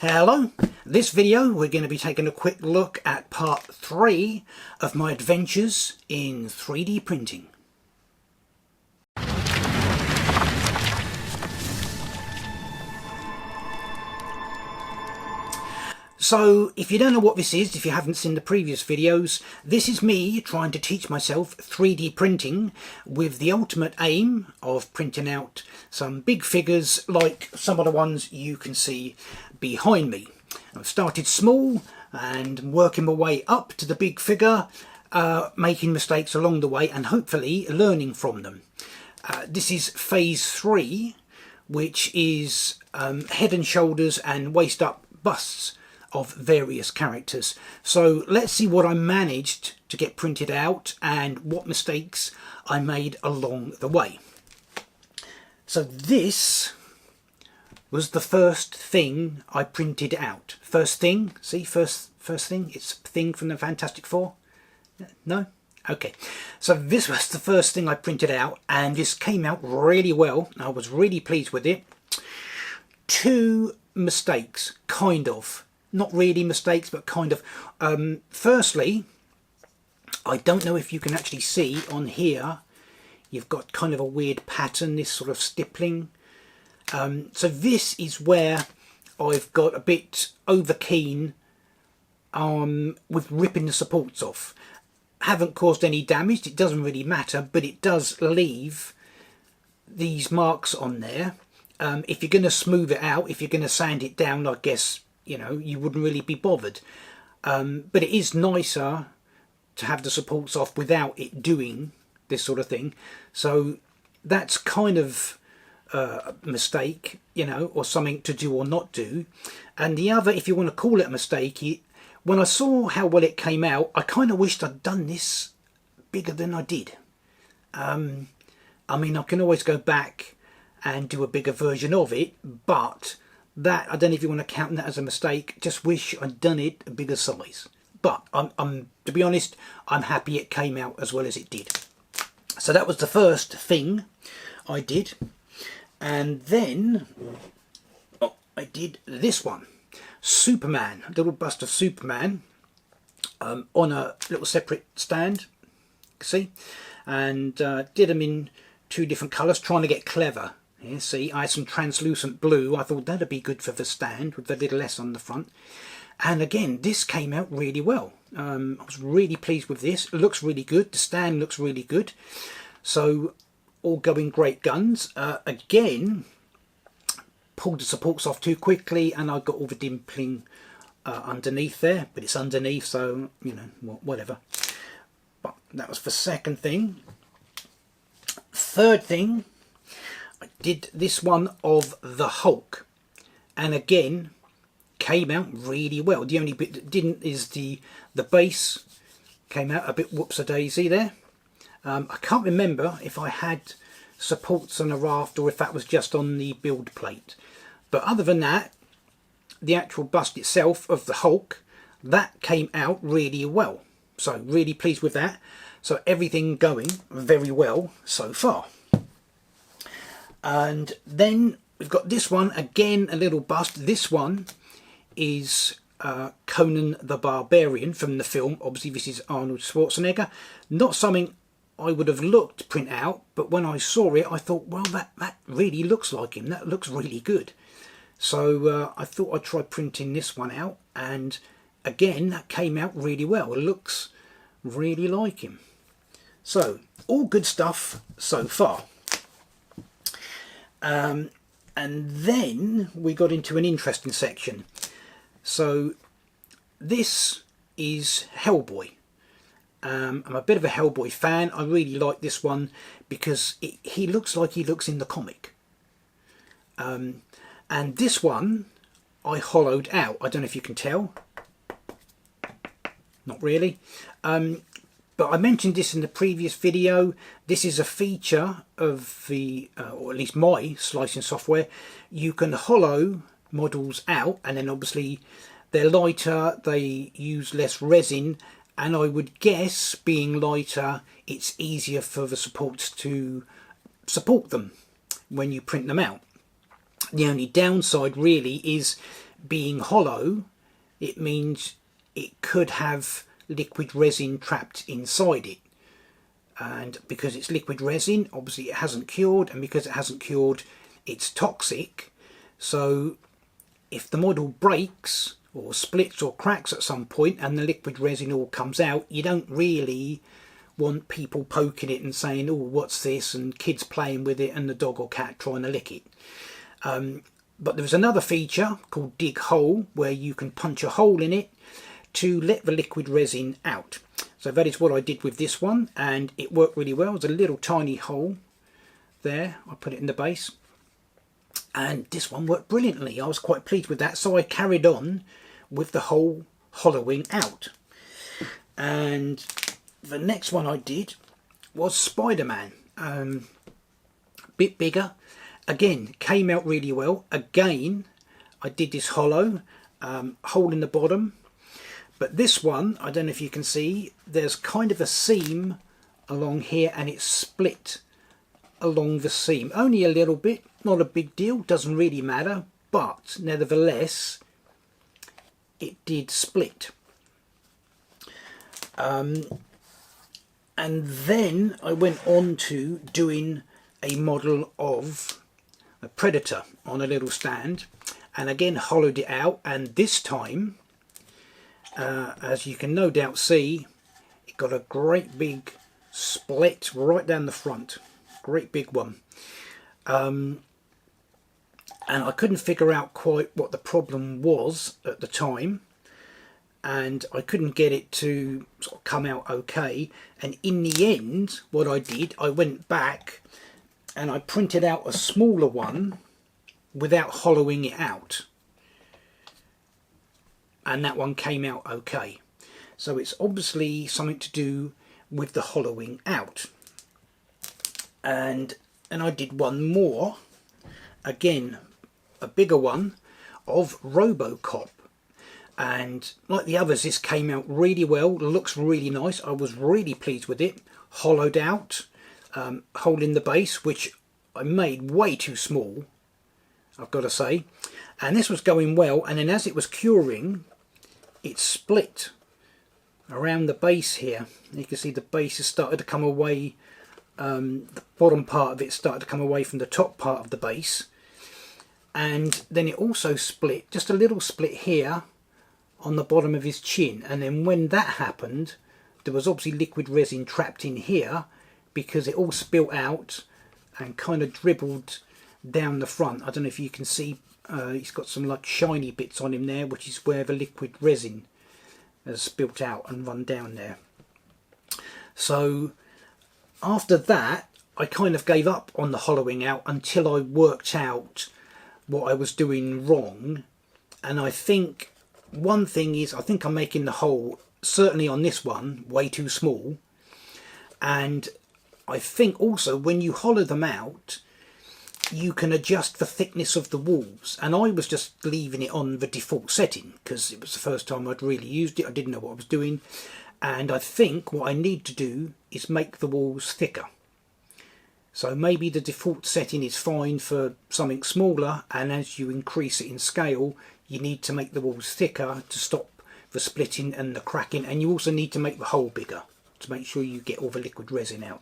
Hello, this video we're going to be taking a quick look at part 3 of my adventures in 3D printing. So if you don't know what this is, if you haven't seen the previous videos, this is me trying to teach myself 3D printing with the ultimate aim of printing out some big figures like some of the ones you can see behind me. I've started small and working my way up to the big figure, making mistakes along the way and hopefully learning from them. This is phase 3, which is head and shoulders and waist up busts of various characters. So let's see what I managed to get printed out and what mistakes I made along the way. So this was the first thing I printed out. First thing, see, first thing, it's Thing from the Fantastic Four. No? Okay, so this was the first thing I printed out and this came out really well. I was really pleased with it. 2 mistakes, kind of. Not really mistakes, but kind of. Firstly, I don't know if you can actually see on here, you've got kind of a weird pattern, this sort of stippling. So this is where I've got a bit over keen with ripping the supports off. Haven't caused any damage, it doesn't really matter, but it does leave these marks on there. If you're going to smooth it out, if you're going to sand it down, I guess, you know, you wouldn't really be bothered. But it is nicer to have the supports off without it doing this sort of thing. So that's kind of a mistake, you know, or something to do or not do. And the other, if you want to call it a mistake, when I saw how well it came out, I kind of wished I'd done this bigger than I did. I mean, I can always go back and do a bigger version of it, but that, I don't know if you want to count that as a mistake, just wish I'd done it a bigger size. But I'm to be honest, I'm happy it came out as well as it did. So that was the first thing I did. And then I did this one. Superman, a little bust of Superman on a little separate stand, see? And did them in 2 different colours, trying to get clever. Yeah, see, I had some translucent blue. I thought that'd be good for the stand with a little S on the front. And again, this came out really well. I was really pleased with this. It looks really good. The stand looks really good. So, all going great guns. Again, pulled the supports off too quickly and I got all the dimpling underneath there. But it's underneath, so, you know, whatever. But that was the second thing. Third thing, I did this one of the Hulk, and again came out really well. The only bit that didn't is the base came out a bit whoops-a-daisy there. I can't remember if I had supports on a raft or if that was just on the build plate, but other than that, the actual bust itself of the Hulk, that came out really well. So really pleased with that. So everything going very well so far. And then we've got this one, again a little bust. This one is Conan the Barbarian from the film. Obviously this is Arnold Schwarzenegger. Not something I would have looked to print out, but when I saw it I thought, well, that really looks like him. That looks really good. So I thought I'd try printing this one out, and again that came out really well. It looks really like him. So all good stuff so far. And then we got into an interesting section. So this is Hellboy. I'm a bit of a Hellboy fan. I really like this one because he looks like he looks in the comic. And this one I hollowed out. I don't know if you can tell. Not really. But I mentioned this in the previous video. This is a feature of the, or at least my slicing software. You can hollow models out, and then obviously they're lighter, they use less resin, and I would guess being lighter, it's easier for the supports to support them when you print them out. The only downside really is being hollow, it means it could have liquid resin trapped inside it. And because it's liquid resin, obviously it hasn't cured, and because it hasn't cured, it's toxic. So if the model breaks or splits or cracks at some point and the liquid resin all comes out, you don't really want people poking it and saying, oh, what's this, and kids playing with it and the dog or cat trying to lick it. But there's another feature called dig hole, where you can punch a hole in it to let the liquid resin out. So that is what I did with this one, and it worked really well. There's a little tiny hole there. I put it in the base, and this one worked brilliantly. I was quite pleased with that, so I carried on with the whole hollowing out. And the next one I did was Spider-Man. Bit bigger. Again, came out really well. Again, I did this hollow, hole in the bottom. But this one, I don't know if you can see, there's kind of a seam along here, and it's split along the seam. Only a little bit, not a big deal, doesn't really matter. But nevertheless, it did split. And then I went on to doing a model of a Predator on a little stand, and again hollowed it out, and this time, as you can no doubt see, it got a great big split right down the front, great big one. And I couldn't figure out quite what the problem was at the time, and I couldn't get it to sort of come out okay. And in the end, what I did, I went back and I printed out a smaller one without hollowing it out, and that one came out okay. So it's obviously something to do with the hollowing out. And I did one more, again a bigger one, of RoboCop. And like the others, this came out really well, looks really nice. I was really pleased with it. Hollowed out, hole in the base, which I made way too small, I've got to say. And this was going well, and then as it was curing, it split around the base here. You can see the base has started to come away, the bottom part of it started to come away from the top part of the base. And then it also split, just a little split here on the bottom of his chin. And then when that happened, there was obviously liquid resin trapped in here, because it all spilt out and kind of dribbled down the front. I don't know if you can see, he's got some like shiny bits on him there, which is where the liquid resin has spilt out and run down there. So after that, I kind of gave up on the hollowing out until I worked out what I was doing wrong. And I think one thing is, I think I'm making the hole, certainly on this one, way too small. And I think also when you hollow them out, you can adjust the thickness of the walls. And I was just leaving it on the default setting because it was the first time I'd really used it. I didn't know what I was doing. And I think what I need to do is make the walls thicker. So maybe the default setting is fine for something smaller, and as you increase it in scale, you need to make the walls thicker to stop the splitting and the cracking, and you also need to make the hole bigger to make sure you get all the liquid resin out.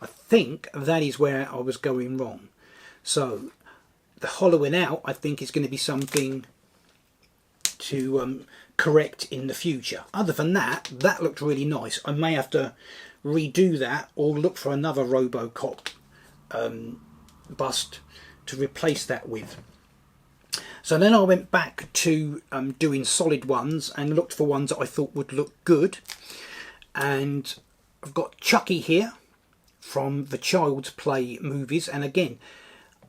I think that is where I was going wrong. So the hollowing out, I think, is going to be something to correct in the future. Other than that, that looked really nice. I may have to redo that or look for another RoboCop bust to replace that with. So then I went back to doing solid ones and looked for ones that I thought would look good. And I've got Chucky here from the Child's Play movies, and again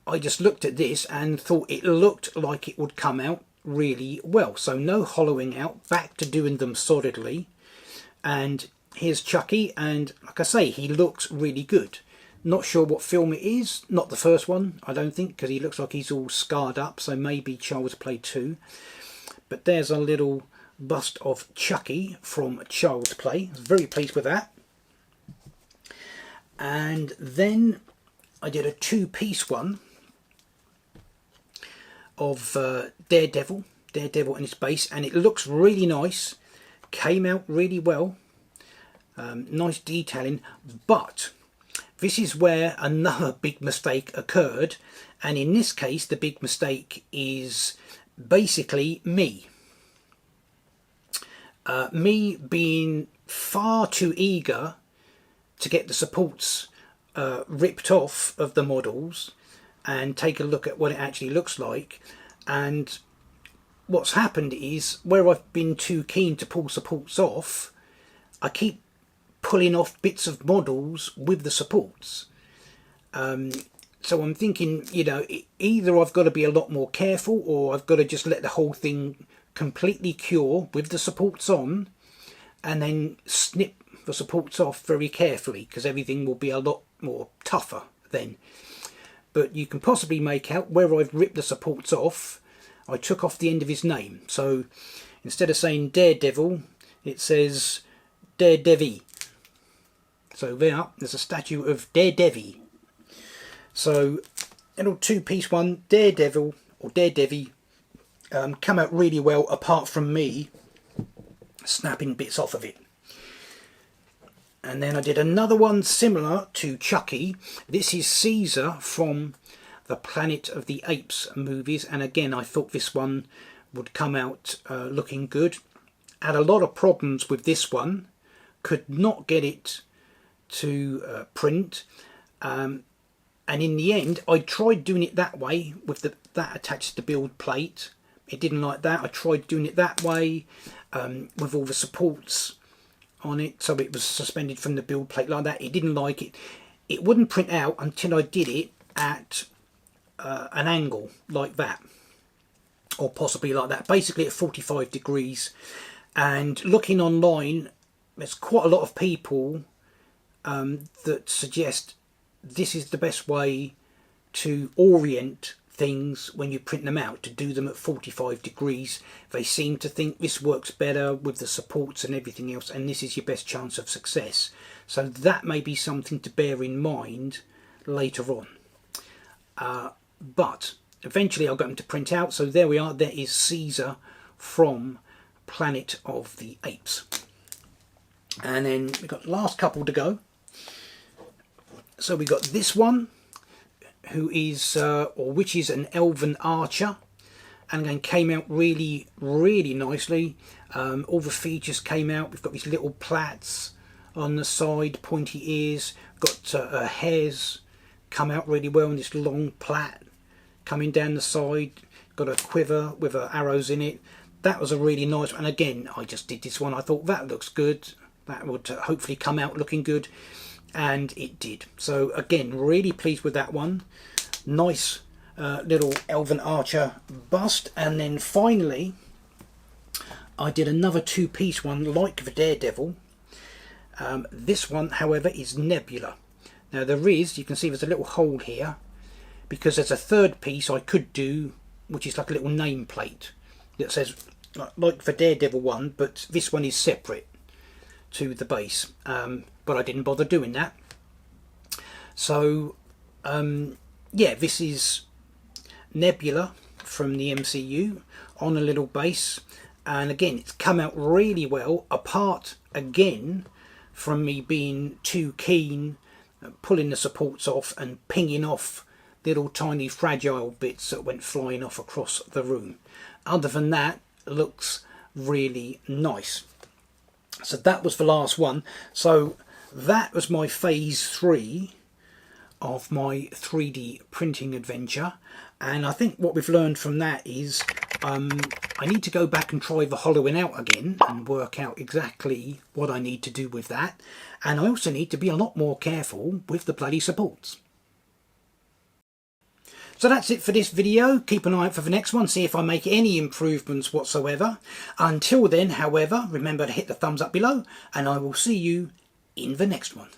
I just looked at this and thought it looked like it would come out really well. So no hollowing out, back to doing them solidly. And here's Chucky, and like I say, he looks really good. Not sure what film it is, not the first one, I don't think, because he looks like he's all scarred up, so maybe Child's Play 2. But there's a little bust of Chucky from Child's Play. I was very pleased with that. And then I did a two-piece one of Daredevil, Daredevil and its base, and it looks really nice, came out really well, nice detailing, but this is where another big mistake occurred, and in this case the big mistake is basically me. Me being far too eager to get the supports ripped off of the models and take a look at what it actually looks like. And what's happened is, where I've been too keen to pull supports off, I keep pulling off bits of models with the supports. So I'm thinking, you know, either I've got to be a lot more careful, or I've got to just let the whole thing completely cure with the supports on, and then snip the supports off very carefully, because everything will be a lot more tougher then. But you can possibly make out where I've ripped the supports off, I took off the end of his name. So instead of saying Daredevil, it says Daredevil. So there's a statue of Daredevil. So little two-piece one, Daredevil or Daredevil, come out really well, apart from me snapping bits off of it. And then I did another one similar to Chucky. This is Caesar from the Planet of the Apes movies, and again I thought this one would come out looking good. Had a lot of problems with this one, could not get it to print, and in the end I tried doing it that way with that attached to the build plate. It didn't like that. I tried doing it that way with all the supports on it, so it was suspended from the build plate like that. It didn't like it. It wouldn't print out until I did it at an angle like that, or possibly like that, basically at 45 degrees. And looking online, there's quite a lot of people that suggest this is the best way to orient things when you print them out, to do them at 45 degrees. They seem to think this works better with the supports and everything else, and this is your best chance of success. So that may be something to bear in mind later on. But eventually I'll get them to print out. So there we are. There is Caesar from Planet of the Apes. And then we've got the last couple to go. So we got this one, who is which is an elven archer, and again came out really nicely. All the features came out. We've got these little plaits on the side, pointy ears, got hairs come out really well, and this long plait coming down the side, got a quiver with arrows in it. That was a really nice one, and again I just did this one. I thought that looks good, that would hopefully come out looking good, and it did. So again, really pleased with that one. Nice little elven archer bust. And then finally I did another two-piece one like the Daredevil. This one however is Nebula. Now you can see there's a little hole here, because there's a third piece I could do, which is like a little nameplate that says like the Daredevil one, but this one is separate to the base, but I didn't bother doing that. So yeah, this is Nebula from the MCU on a little base, and again it's come out really well, apart again from me being too keen pulling the supports off and pinging off little tiny fragile bits that went flying off across the room. Other than that, it looks really nice. So that was the last one. So that was my phase 3 of my 3D printing adventure, and I think what we've learned from that is I need to go back and try the hollowing out again and work out exactly what I need to do with that, and I also need to be a lot more careful with the bloody supports. So that's it for this video. Keep an eye out for the next one, see if I make any improvements whatsoever. Until then, however, remember to hit the thumbs up below, and I will see you in the next one.